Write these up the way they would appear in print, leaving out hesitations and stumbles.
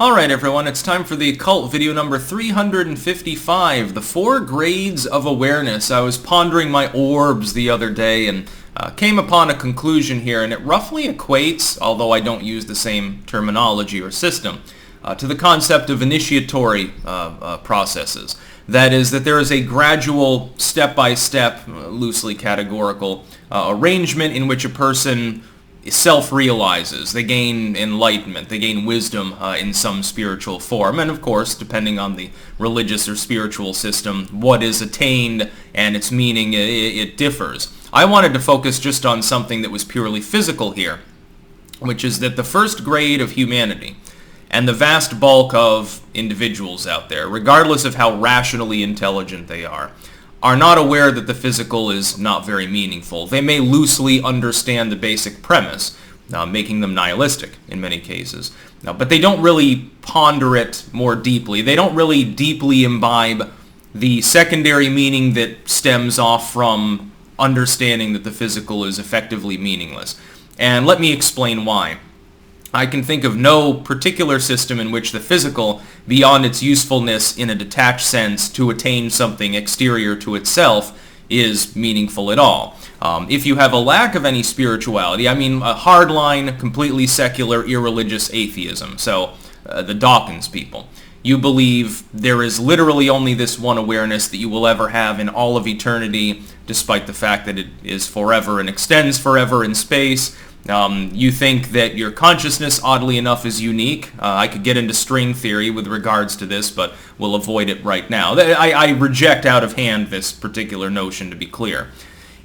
Alright everyone, it's time for the Occult video number 355, the 4 grades of awareness. I was pondering my orbs the other day and came upon a conclusion here, and it roughly equates, although I don't use the same terminology or system, to the concept of initiatory processes. That is, that there is a gradual, step-by-step, loosely categorical arrangement in which a person self-realizes. They gain enlightenment, they gain wisdom in some spiritual form, and of course, depending on the religious or spiritual system, what is attained and its meaning, it differs. I wanted to focus just on something that was purely physical here, which is that the first grade of humanity and the vast bulk of individuals out there, regardless of how rationally intelligent they are not aware that the physical is not very meaningful. They may loosely understand the basic premise, making them nihilistic in many cases, but they don't really ponder it more deeply. They don't really deeply imbibe the secondary meaning that stems off from understanding that the physical is effectively meaningless. And let me explain why. I can think of no particular system in which the physical, beyond its usefulness in a detached sense to attain something exterior to itself, is meaningful at all. If you have a lack of any spirituality, I mean a hardline, completely secular, irreligious atheism, so the Dawkins people, you believe there is literally only this one awareness that you will ever have in all of eternity, despite the fact that it is forever and extends forever in space. You think that your consciousness, oddly enough, is unique. I could get into string theory with regards to this, but we'll avoid it right now. I reject out of hand this particular notion, to be clear.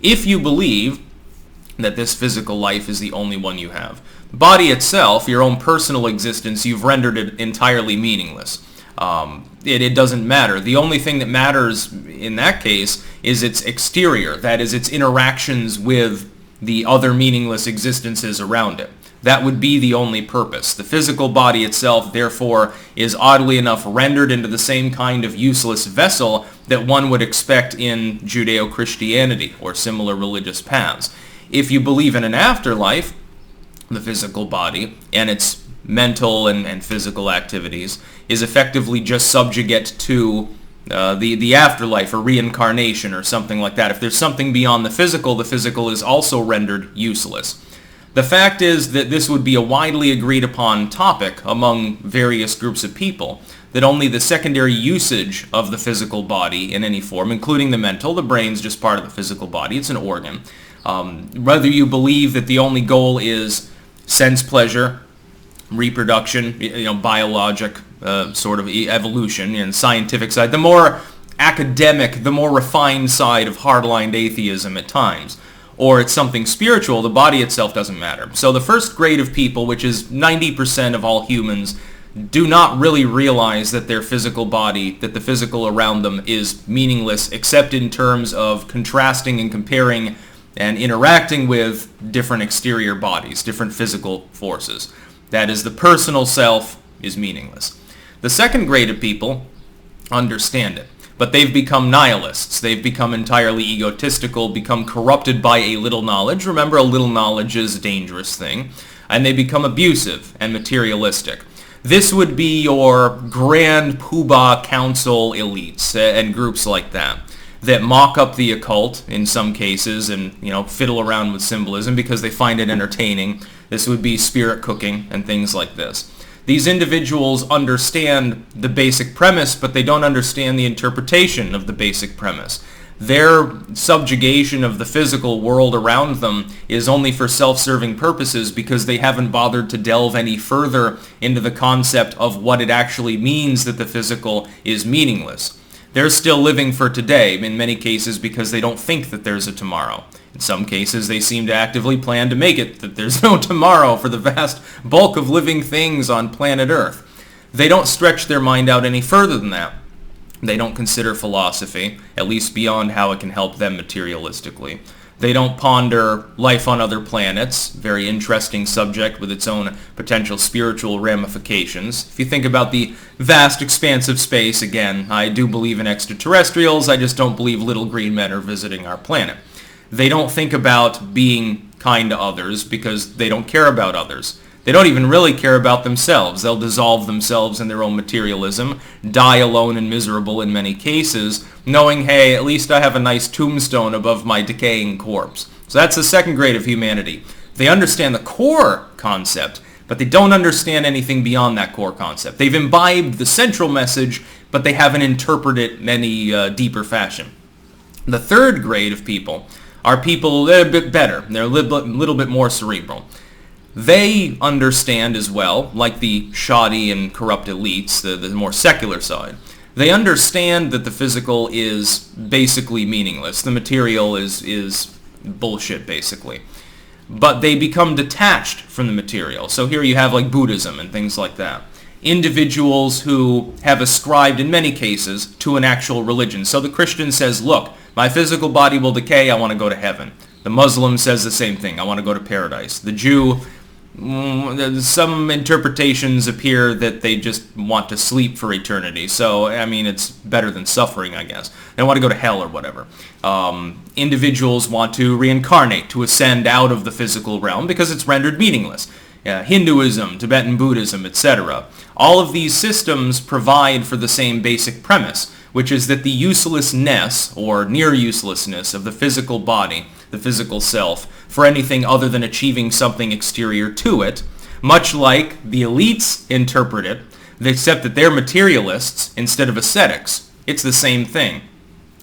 If you believe that this physical life is the only one you have, the body itself, your own personal existence, you've rendered it entirely meaningless. It doesn't matter. The only thing that matters in that case is its exterior, that is, its interactions with the other meaningless existences around it. That would be the only purpose. The physical body itself, therefore, is oddly enough rendered into the same kind of useless vessel that one would expect in Judeo-Christianity or similar religious paths. If you believe in an afterlife, the physical body and its mental and physical activities is effectively just subjugate to the afterlife or reincarnation or something like that. If there's something beyond the physical is also rendered useless. The fact is that this would be a widely agreed upon topic among various groups of people, that only the secondary usage of the physical body in any form, including the mental, the brain's just part of the physical body, it's an organ. Whether you believe that the only goal is sense pleasure, reproduction, biologic sort of evolution and scientific side, the more academic, the more refined side of hardline atheism at times, or it's something spiritual, the body itself doesn't matter. So the first grade of people, which is 90% of all humans, do not really realize that their physical body, that the physical around them is meaningless, except in terms of contrasting and comparing and interacting with different exterior bodies, different physical forces. That is, the personal self is meaningless. The second grade of people understand it, but they've become nihilists. They've become entirely egotistical, become corrupted by a little knowledge. Remember, a little knowledge is a dangerous thing. And they become abusive and materialistic. This would be your grand poobah council elites and groups like that mock up the occult in some cases and, fiddle around with symbolism because they find it entertaining. This would be spirit cooking and things like this. These individuals understand the basic premise, but they don't understand the interpretation of the basic premise. Their subjugation of the physical world around them is only for self-serving purposes because they haven't bothered to delve any further into the concept of what it actually means that the physical is meaningless. They're still living for today, in many cases because they don't think that there's a tomorrow. In some cases, they seem to actively plan to make it that there's no tomorrow for the vast bulk of living things on planet Earth. They don't stretch their mind out any further than that. They don't consider philosophy, at least beyond how it can help them materialistically. They don't ponder life on other planets, very interesting subject with its own potential spiritual ramifications. If you think about the vast expanse of space, again, I do believe in extraterrestrials, I just don't believe little green men are visiting our planet. They don't think about being kind to others because they don't care about others. They don't even really care about themselves. They'll dissolve themselves in their own materialism, die alone and miserable in many cases, knowing, hey, at least I have a nice tombstone above my decaying corpse. So that's the second grade of humanity. They understand the core concept, but they don't understand anything beyond that core concept. They've imbibed the central message, but they haven't interpreted it in any deeper fashion. The third grade of people are people a little bit better. They're a little bit more cerebral. They understand as well, like the shoddy and corrupt elites, the more secular side. They understand that the physical is basically meaningless. The material is bullshit, basically. But they become detached from the material. So here you have like Buddhism and things like that. Individuals who have ascribed, in many cases, to an actual religion. So the Christian says, look, my physical body will decay, I want to go to heaven. The Muslim says the same thing, I want to go to paradise. The Jew, some interpretations appear that they just want to sleep for eternity. So, I mean, it's better than suffering, I guess. They want to go to hell or whatever. Individuals want to reincarnate, to ascend out of the physical realm because it's rendered meaningless. Hinduism, Tibetan Buddhism, etc. All of these systems provide for the same basic premise, which is that the uselessness or near uselessness of the physical body, the physical self, for anything other than achieving something exterior to it, much like the elites interpret it, except that they're materialists instead of ascetics. It's the same thing.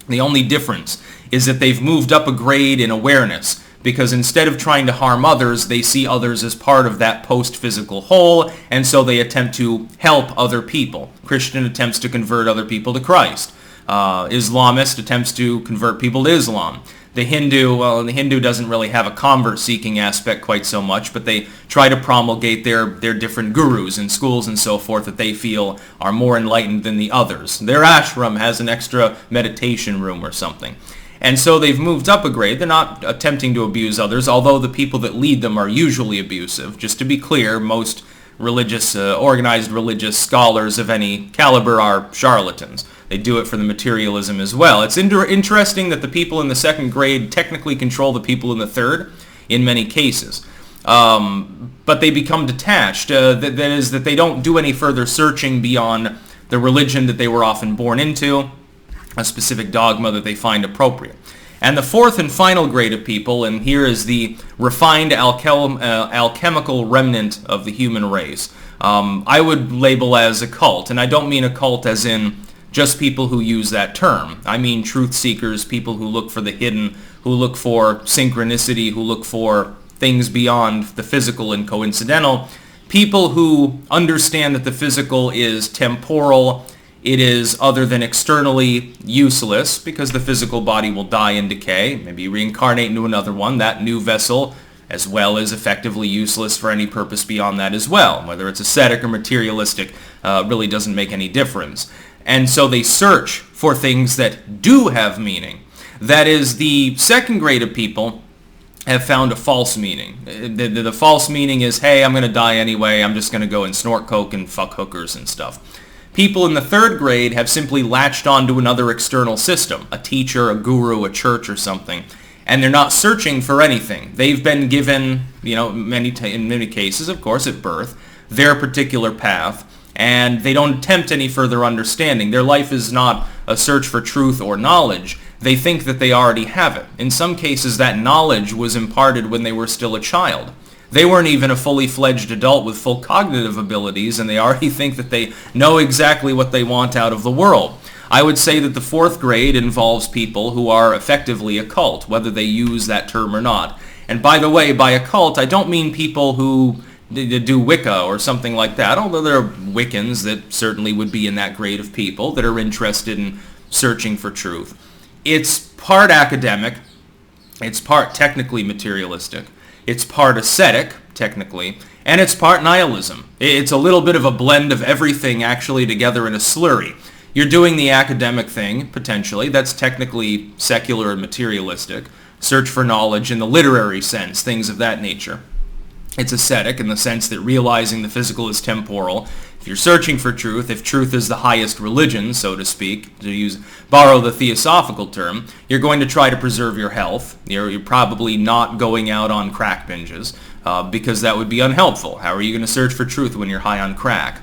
The only difference is that they've moved up a grade in awareness, because instead of trying to harm others, they see others as part of that post-physical whole, and so they attempt to help other people. Christian attempts to convert other people to Christ. Islamist attempts to convert people to Islam. The Hindu doesn't really have a convert-seeking aspect quite so much, but they try to promulgate their different gurus in schools and so forth that they feel are more enlightened than the others. Their ashram has an extra meditation room or something. And so they've moved up a grade. They're not attempting to abuse others, although the people that lead them are usually abusive. Just to be clear, most organized religious scholars of any caliber are charlatans. They do it for the materialism as well. It's interesting that the people in the second grade technically control the people in the third in many cases. But they become detached. That is, that they don't do any further searching beyond the religion that they were often born into, a specific dogma that they find appropriate. And the fourth and final grade of people, and here is the refined alchemical remnant of the human race, I would label as occult. And I don't mean occult as in just people who use that term. I mean truth seekers, people who look for the hidden, who look for synchronicity, who look for things beyond the physical and coincidental. People who understand that the physical is temporal, it is other than externally useless because the physical body will die and decay, maybe reincarnate into another one, that new vessel as well is effectively useless for any purpose beyond that as well. Whether it's ascetic or materialistic really doesn't make any difference. And so they search for things that do have meaning. That is, the second grade of people have found a false meaning. The false meaning is, hey, I'm going to die anyway, I'm just going to go and snort coke and fuck hookers and stuff. People in the third grade have simply latched onto another external system, a teacher, a guru, a church, or something, and they're not searching for anything. They've been given, in many cases, of course, at birth, their particular path, and they don't attempt any further understanding. Their life is not a search for truth or knowledge. They think that they already have it. In some cases, that knowledge was imparted when they were still a child. They weren't even a fully fledged adult with full cognitive abilities, and they already think that they know exactly what they want out of the world. I would say that the fourth grade involves people who are effectively occult, whether they use that term or not. And by the way, by occult, I don't mean people who do Wicca or something like that, although there are Wiccans that certainly would be in that grade of people that are interested in searching for truth. It's part academic, it's part technically materialistic, it's part ascetic, technically, and it's part nihilism. It's a little bit of a blend of everything actually together in a slurry. You're doing the academic thing, potentially. That's technically secular and materialistic. Search for knowledge in the literary sense, things of that nature. It's ascetic in the sense that realizing the physical is temporal. If you're searching for truth, if truth is the highest religion, so to speak, borrow the theosophical term, you're going to try to preserve your health. You're probably not going out on crack binges. because that would be unhelpful. How are you going to search for truth when you're high on crack?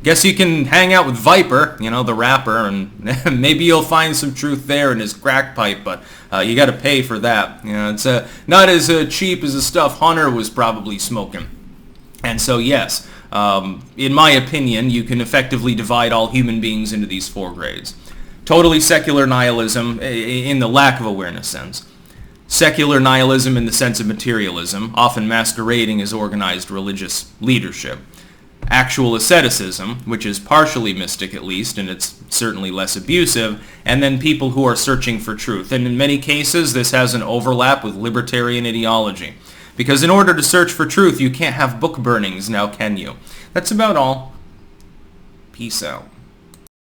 Guess you can hang out with Viper, the rapper, and maybe you'll find some truth there in his crack pipe, but you got to pay for that. It's not as cheap as the stuff Hunter was probably smoking. And so, yes, in my opinion, you can effectively divide all human beings into these 4 grades. Totally secular nihilism in the lack of awareness sense. Secular nihilism in the sense of materialism, often masquerading as organized religious leadership. Actual asceticism, which is partially mystic at least, and it's certainly less abusive, and then people who are searching for truth. And in many cases, this has an overlap with libertarian ideology. Because in order to search for truth, you can't have book burnings now, can you? That's about all. Peace out.